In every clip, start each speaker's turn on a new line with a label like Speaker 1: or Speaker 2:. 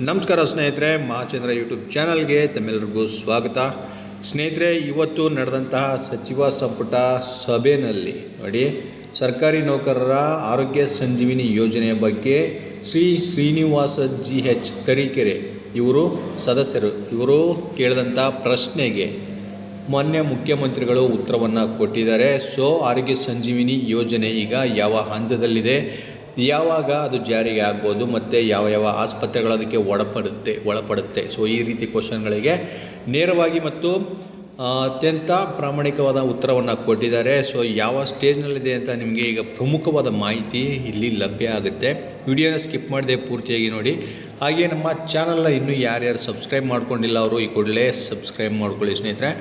Speaker 1: ನಮಸ್ಕಾರ ಸ್ನೇಹಿತರೆ, ಮಹಾಚಂದ್ರ ಯೂಟ್ಯೂಬ್ ಚಾನಲ್ಗೆ ತಮ್ಮೆಲ್ಲರಿಗೂ ಸ್ವಾಗತ. ಸ್ನೇಹಿತರೆ, ಇವತ್ತು ನಡೆದಂತಹ ಸಚಿವ ಸಂಪುಟ ಸಭೆಯಲ್ಲಿ ನೋಡಿ, ಸರ್ಕಾರಿ ನೌಕರರ ಆರೋಗ್ಯ ಸಂಜೀವಿನಿ ಯೋಜನೆಯ ಬಗ್ಗೆ ಶ್ರೀನಿವಾಸ GH ತರೀಕೆರೆ ಇವರು ಸದಸ್ಯರು ಕೇಳಿದಂಥ ಪ್ರಶ್ನೆಗೆ ಮಾನ್ಯ ಮುಖ್ಯಮಂತ್ರಿಗಳು ಉತ್ತರವನ್ನು ಕೊಟ್ಟಿದ್ದಾರೆ. ಆರೋಗ್ಯ ಸಂಜೀವಿನಿ ಯೋಜನೆ ಈಗ ಯಾವ ಹಂತದಲ್ಲಿದೆ, ಯಾವಾಗ ಅದು ಜಾರಿಗೆ ಆಗ್ಬೋದು ಮತ್ತು ಯಾವ ಆಸ್ಪತ್ರೆಗಳು ಅದಕ್ಕೆ ಒಳಪಡುತ್ತೆ. ಈ ರೀತಿ ಕ್ವಶನ್ಗಳಿಗೆ ನೇರವಾಗಿ ಮತ್ತು ಅತ್ಯಂತ ಪ್ರಾಮಾಣಿಕವಾದ ಉತ್ತರವನ್ನು ಕೊಟ್ಟಿದ್ದಾರೆ. ಯಾವ ಸ್ಟೇಜ್ನಲ್ಲಿದೆ ಅಂತ ನಿಮಗೆ ಈಗ ಪ್ರಮುಖವಾದ ಮಾಹಿತಿ ಇಲ್ಲಿ ಲಭ್ಯ ಆಗುತ್ತೆ. ವಿಡಿಯೋನ ಸ್ಕಿಪ್ ಮಾಡದೆ ಪೂರ್ತಿಯಾಗಿ ನೋಡಿ. ಹಾಗೆ ನಮ್ಮ ಚಾನಲ್ನ ಇನ್ನೂ ಯಾರ್ಯಾರು ಸಬ್ಸ್ಕ್ರೈಬ್ ಮಾಡ್ಕೊಂಡಿಲ್ಲ ಅವರು ಈ ಕೂಡಲೇ ಸಬ್ಸ್ಕ್ರೈಬ್ ಮಾಡ್ಕೊಳ್ಳಿ ಸ್ನೇಹಿತರೆ.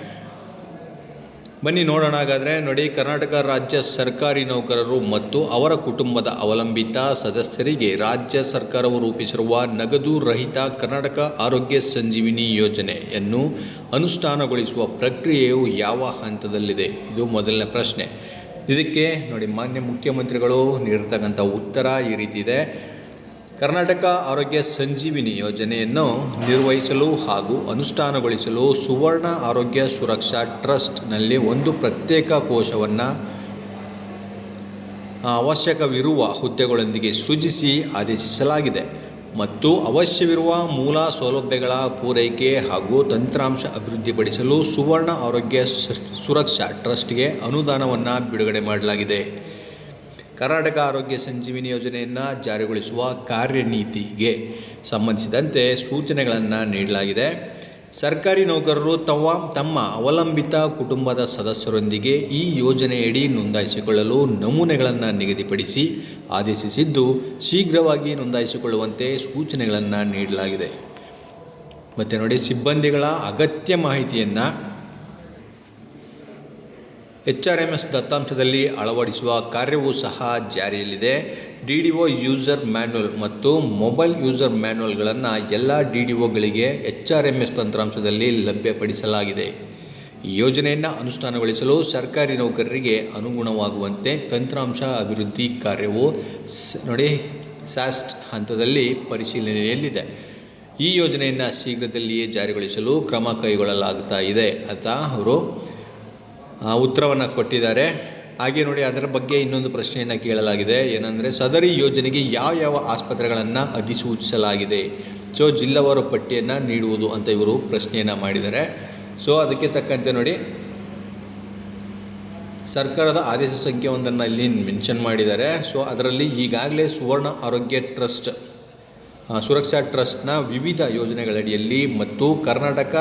Speaker 1: ಬನ್ನಿ ನೋಡೋಣ. ಹಾಗಾದರೆ ನೋಡಿ, ಕರ್ನಾಟಕ ರಾಜ್ಯ ಸರ್ಕಾರಿ ನೌಕರರು ಮತ್ತು ಅವರ ಕುಟುಂಬದ ಅವಲಂಬಿತ ಸದಸ್ಯರಿಗೆ ರಾಜ್ಯ ಸರ್ಕಾರವು ರೂಪಿಸಿರುವ ನಗದು ರಹಿತ ಕರ್ನಾಟಕ ಆರೋಗ್ಯ ಸಂಜೀವಿನಿ ಯೋಜನೆಯನ್ನು ಅನುಷ್ಠಾನಗೊಳಿಸುವ ಪ್ರಕ್ರಿಯೆಯು ಯಾವ ಹಂತದಲ್ಲಿದೆ? ಇದು ಮೊದಲನೇ ಪ್ರಶ್ನೆ. ಇದಕ್ಕೆ ನೋಡಿ, ಮಾನ್ಯ ಮುಖ್ಯಮಂತ್ರಿಗಳು ನೀಡಿರ್ತಕ್ಕಂಥ ಉತ್ತರ ಈ ರೀತಿ ಇದೆ. ಕರ್ನಾಟಕ ಆರೋಗ್ಯ ಸಂಜೀವಿನಿ ಯೋಜನೆಯನ್ನು ನಿರ್ವಹಿಸಲು ಹಾಗೂ ಅನುಷ್ಠಾನಗೊಳಿಸಲು ಸುವರ್ಣ ಆರೋಗ್ಯ ಸುರಕ್ಷಾ ಟ್ರಸ್ಟ್ನಲ್ಲಿ ಒಂದು ಪ್ರತ್ಯೇಕ ಕೋಶವನ್ನು ಅವಶ್ಯಕವಿರುವ ಹುದ್ದೆಗಳೊಂದಿಗೆ ಸೃಜಿಸಿ ಆದೇಶಿಸಲಾಗಿದೆ ಮತ್ತು ಅವಶ್ಯವಿರುವ ಮೂಲ ಸೌಲಭ್ಯಗಳ ಪೂರೈಕೆ ಹಾಗೂ ತಂತ್ರಾಂಶ ಅಭಿವೃದ್ಧಿಪಡಿಸಲು ಸುವರ್ಣ ಆರೋಗ್ಯ ಸುರಕ್ಷಾ ಟ್ರಸ್ಟ್ಗೆ ಅನುದಾನವನ್ನು ಬಿಡುಗಡೆ ಮಾಡಲಾಗಿದೆ. ಕರ್ನಾಟಕ ಆರೋಗ್ಯ ಸಂಜೀವಿನಿ ಯೋಜನೆಯನ್ನು ಜಾರಿಗೊಳಿಸುವ ಕಾರ್ಯನೀತಿಗೆ ಸಂಬಂಧಿಸಿದಂತೆ ಸೂಚನೆಗಳನ್ನು ನೀಡಲಾಗಿದೆ. ಸರ್ಕಾರಿ ನೌಕರರು ತಮ್ಮ ಅವಲಂಬಿತ ಕುಟುಂಬದ ಸದಸ್ಯರೊಂದಿಗೆ ಈ ಯೋಜನೆಯಡಿ ನೋಂದಾಯಿಸಿಕೊಳ್ಳಲು ನಮೂನೆಗಳನ್ನು ನಿಗದಿಪಡಿಸಿ ಆದೇಶಿಸಿದ್ದು, ಶೀಘ್ರವಾಗಿ ನೋಂದಾಯಿಸಿಕೊಳ್ಳುವಂತೆ ಸೂಚನೆಗಳನ್ನು ನೀಡಲಾಗಿದೆ. ಮತ್ತು ನೋಡಿ, ಸಿಬ್ಬಂದಿಗಳ ಅಗತ್ಯ ಮಾಹಿತಿಯನ್ನು HRMS ದತ್ತಾಂಶದಲ್ಲಿ ಅಳವಡಿಸುವ ಕಾರ್ಯವೂ ಸಹ ಜಾರಿಯಲ್ಲಿದೆ. DDO ಯೂಸರ್ ಮ್ಯಾನ್ಯುಯಲ್ ಮತ್ತು ಮೊಬೈಲ್ ಯೂಸರ್ ಮ್ಯಾನ್ಯುಯಲ್ಗಳನ್ನು ಎಲ್ಲ DDOಗಳಿಗೆ HRMS ತಂತ್ರಾಂಶದಲ್ಲಿ ಲಭ್ಯಪಡಿಸಲಾಗಿದೆ. ಈ ಯೋಜನೆಯನ್ನು ಅನುಷ್ಠಾನಗೊಳಿಸಲು ಸರ್ಕಾರಿ ನೌಕರರಿಗೆ ಅನುಗುಣವಾಗುವಂತೆ ತಂತ್ರಾಂಶ ಅಭಿವೃದ್ಧಿ ಕಾರ್ಯವು ನೋಡಿ SAST ಹಂತದಲ್ಲಿ ಪರಿಶೀಲನೆಯಲ್ಲಿದೆ. ಈ ಯೋಜನೆಯನ್ನು ಶೀಘ್ರದಲ್ಲಿಯೇ ಜಾರಿಗೊಳಿಸಲು ಕ್ರಮ ಕೈಗೊಳ್ಳಲಾಗ್ತಾ ಇದೆ ಅಂತ ಅವರು ಉತ್ತರವನ್ನು ಕೊಟ್ಟಿದ್ದಾರೆ. ಹಾಗೆ ನೋಡಿ, ಅದರ ಬಗ್ಗೆ ಇನ್ನೊಂದು ಪ್ರಶ್ನೆಯನ್ನು ಕೇಳಲಾಗಿದೆ. ಏನಂದರೆ, ಸದರಿ ಯೋಜನೆಗೆ ಯಾವ ಆಸ್ಪತ್ರೆಗಳನ್ನು ಅಧಿಸೂಚಿಸಲಾಗಿದೆ? ಜಿಲ್ಲಾವಾರು ಪಟ್ಟಿಯನ್ನು ನೀಡುವುದು ಅಂತ ಇವರು ಪ್ರಶ್ನೆಯನ್ನು ಮಾಡಿದ್ದಾರೆ. ಅದಕ್ಕೆ ತಕ್ಕಂತೆ ನೋಡಿ, ಸರ್ಕಾರದ ಆದೇಶ ಸಂಖ್ಯೆ ಒಂದನ್ನು ಇಲ್ಲಿ ಮೆನ್ಷನ್ ಮಾಡಿದ್ದಾರೆ. ಅದರಲ್ಲಿ ಈಗಾಗಲೇ ಸುವರ್ಣ ಆರೋಗ್ಯ ಟ್ರಸ್ಟ್ ಸುರಕ್ಷಾ ಟ್ರಸ್ಟ್ನ ವಿವಿಧ ಯೋಜನೆಗಳಡಿಯಲ್ಲಿ ಮತ್ತು ಕರ್ನಾಟಕ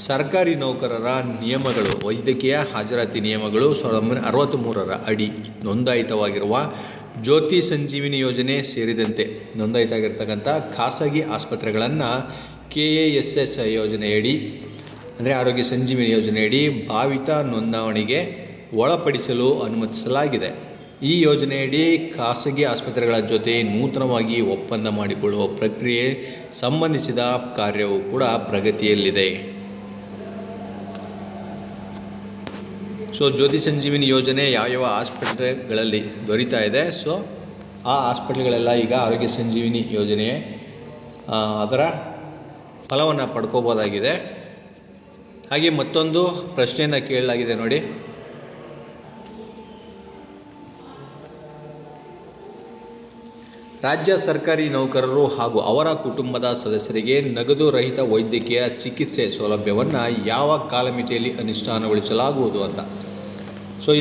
Speaker 1: ಸರ್ಕಾರಿ ನೌಕರರ ನಿಯಮಗಳು, ವೈದ್ಯಕೀಯ ಹಾಜರಾತಿ ನಿಯಮಗಳು 1963 ಅಡಿ ನೋಂದಾಯಿತವಾಗಿರುವ ಜ್ಯೋತಿ ಸಂಜೀವಿನಿ ಯೋಜನೆ ಸೇರಿದಂತೆ ನೋಂದಾಯಿತವಾಗಿರ್ತಕ್ಕಂಥ ಖಾಸಗಿ ಆಸ್ಪತ್ರೆಗಳನ್ನು KASS ಯೋಜನೆಯಡಿ ಅಂದರೆ ಆರೋಗ್ಯ ಸಂಜೀವಿನಿ ಯೋಜನೆಯಡಿ ಭಾವಿತ ನೋಂದಣಿಗೆ ಒಳಪಡಿಸಲು ಅನುಮತಿಸಲಾಗಿದೆ. ಈ ಯೋಜನೆಯಡಿ ಖಾಸಗಿ ಆಸ್ಪತ್ರೆಗಳ ಜೊತೆ ನೂತನವಾಗಿ ಒಪ್ಪಂದ ಮಾಡಿಕೊಳ್ಳುವ ಪ್ರಕ್ರಿಯೆ ಸಂಬಂಧಿಸಿದ ಕಾರ್ಯವು ಕೂಡ ಪ್ರಗತಿಯಲ್ಲಿದೆ. ಜ್ಯೋತಿ ಸಂಜೀವಿನಿ ಯೋಜನೆ ಯಾವ ಆಸ್ಪತ್ರೆಗಳಲ್ಲಿ ದೊರೀತಾ ಇದೆ, ಆ ಹಾಸ್ಪಿಟ್ಲ್ಗಳೆಲ್ಲ ಈಗ ಆರೋಗ್ಯ ಸಂಜೀವಿನಿ ಯೋಜನೆ ಅದರ ಫಲವನ್ನು ಪಡ್ಕೋಬೋದಾಗಿದೆ. ಹಾಗೆ ಮತ್ತೊಂದು ಪ್ರಶ್ನೆಯನ್ನು ಕೇಳಲಾಗಿದೆ ನೋಡಿ, ರಾಜ್ಯ ಸರ್ಕಾರಿ ನೌಕರರು ಹಾಗೂ ಅವರ ಕುಟುಂಬದ ಸದಸ್ಯರಿಗೆ ನಗದು ರಹಿತ ವೈದ್ಯಕೀಯ ಚಿಕಿತ್ಸೆ ಸೌಲಭ್ಯವನ್ನು ಯಾವ ಕಾಲಮಿತಿಯಲ್ಲಿ ಅನುಷ್ಠಾನಗೊಳಿಸಲಾಗುವುದು ಅಂತ.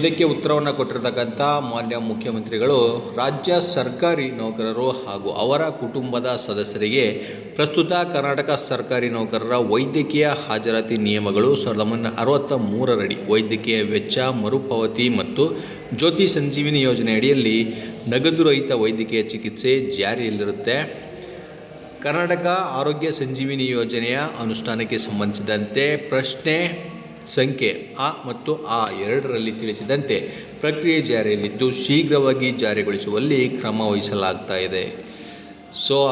Speaker 1: ಇದಕ್ಕೆ ಉತ್ತರವನ್ನು ಕೊಟ್ಟಿರ್ತಕ್ಕಂಥ ಮಾನ್ಯ ಮುಖ್ಯಮಂತ್ರಿಗಳು, ರಾಜ್ಯ ಸರ್ಕಾರಿ ನೌಕರರು ಹಾಗೂ ಅವರ ಕುಟುಂಬದ ಸದಸ್ಯರಿಗೆ ಪ್ರಸ್ತುತ ಕರ್ನಾಟಕ ಸರ್ಕಾರಿ ನೌಕರರ ವೈದ್ಯಕೀಯ ಹಾಜರಾತಿ ನಿಯಮಗಳು 1963 ಅಡಿ ವೈದ್ಯಕೀಯ ವೆಚ್ಚ ಮರುಪಾವತಿ ಮತ್ತು ಜ್ಯೋತಿ ಸಂಜೀವಿನಿ ಯೋಜನೆ ಅಡಿಯಲ್ಲಿ ನಗದು ರಹಿತ ವೈದ್ಯಕೀಯ ಚಿಕಿತ್ಸೆ ಜಾರಿಯಲ್ಲಿರುತ್ತೆ. ಕರ್ನಾಟಕ ಆರೋಗ್ಯ ಸಂಜೀವಿನಿ ಯೋಜನೆಯ ಅನುಷ್ಠಾನಕ್ಕೆ ಸಂಬಂಧಿಸಿದಂತೆ ಪ್ರಶ್ನೆ ಸಂಖ್ಯೆ ಆ ಮತ್ತು ಆ ಎರಡರಲ್ಲಿ ತಿಳಿಸಿದಂತೆ ಪ್ರಕ್ರಿಯೆ ಜಾರಿಯಲ್ಲಿದ್ದು, ಶೀಘ್ರವಾಗಿ ಜಾರಿಗೊಳಿಸುವಲ್ಲಿ ಕ್ರಮ ವಹಿಸಲಾಗ್ತಾ ಇದೆ.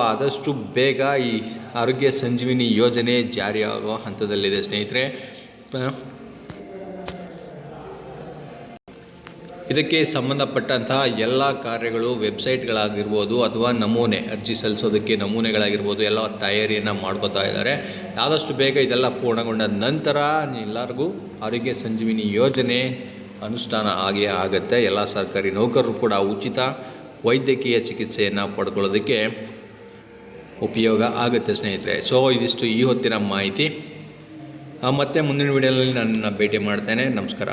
Speaker 1: ಆದಷ್ಟು ಬೇಗ ಈ ಆರೋಗ್ಯ ಸಂಜೀವಿನಿ ಯೋಜನೆ ಜಾರಿಯಾಗುವ ಹಂತದಲ್ಲಿದೆ ಸ್ನೇಹಿತರೆ. ಇದಕ್ಕೆ ಸಂಬಂಧಪಟ್ಟಂತಹ ಎಲ್ಲ ಕಾರ್ಯಗಳು ವೆಬ್ಸೈಟ್ಗಳಾಗಿರ್ಬೋದು ಅಥವಾ ನಮೂನೆ ಅರ್ಜಿ ಸಲ್ಲಿಸೋದಕ್ಕೆ ನಮೂನೆಗಳಾಗಿರ್ಬೋದು ಎಲ್ಲ ತಯಾರಿಯನ್ನು ಮಾಡ್ಕೋತಾ ಇದ್ದಾರೆ. ಆದಷ್ಟು ಬೇಗ ಇದೆಲ್ಲ ಪೂರ್ಣಗೊಂಡ ನಂತರ ಎಲ್ಲರಿಗೂ ಆರೋಗ್ಯ ಸಂಜೀವಿನಿ ಯೋಜನೆ ಅನುಷ್ಠಾನ ಆಗೇ ಆಗುತ್ತೆ. ಎಲ್ಲ ಸರ್ಕಾರಿ ನೌಕರರು ಕೂಡ ಉಚಿತ ವೈದ್ಯಕೀಯ ಚಿಕಿತ್ಸೆಯನ್ನು ಪಡ್ಕೊಳ್ಳೋದಕ್ಕೆ ಉಪಯೋಗ ಆಗುತ್ತೆ ಸ್ನೇಹಿತರೆ. ಸೊ ಇದಿಷ್ಟು ಈ ಹೊತ್ತಿನ ಮಾಹಿತಿ. ಮತ್ತೆ ಮುಂದಿನ ವಿಡಿಯೋದಲ್ಲಿ ನನ್ನನ್ನು ಭೇಟಿ ಮಾಡ್ತೇನೆ. ನಮಸ್ಕಾರ.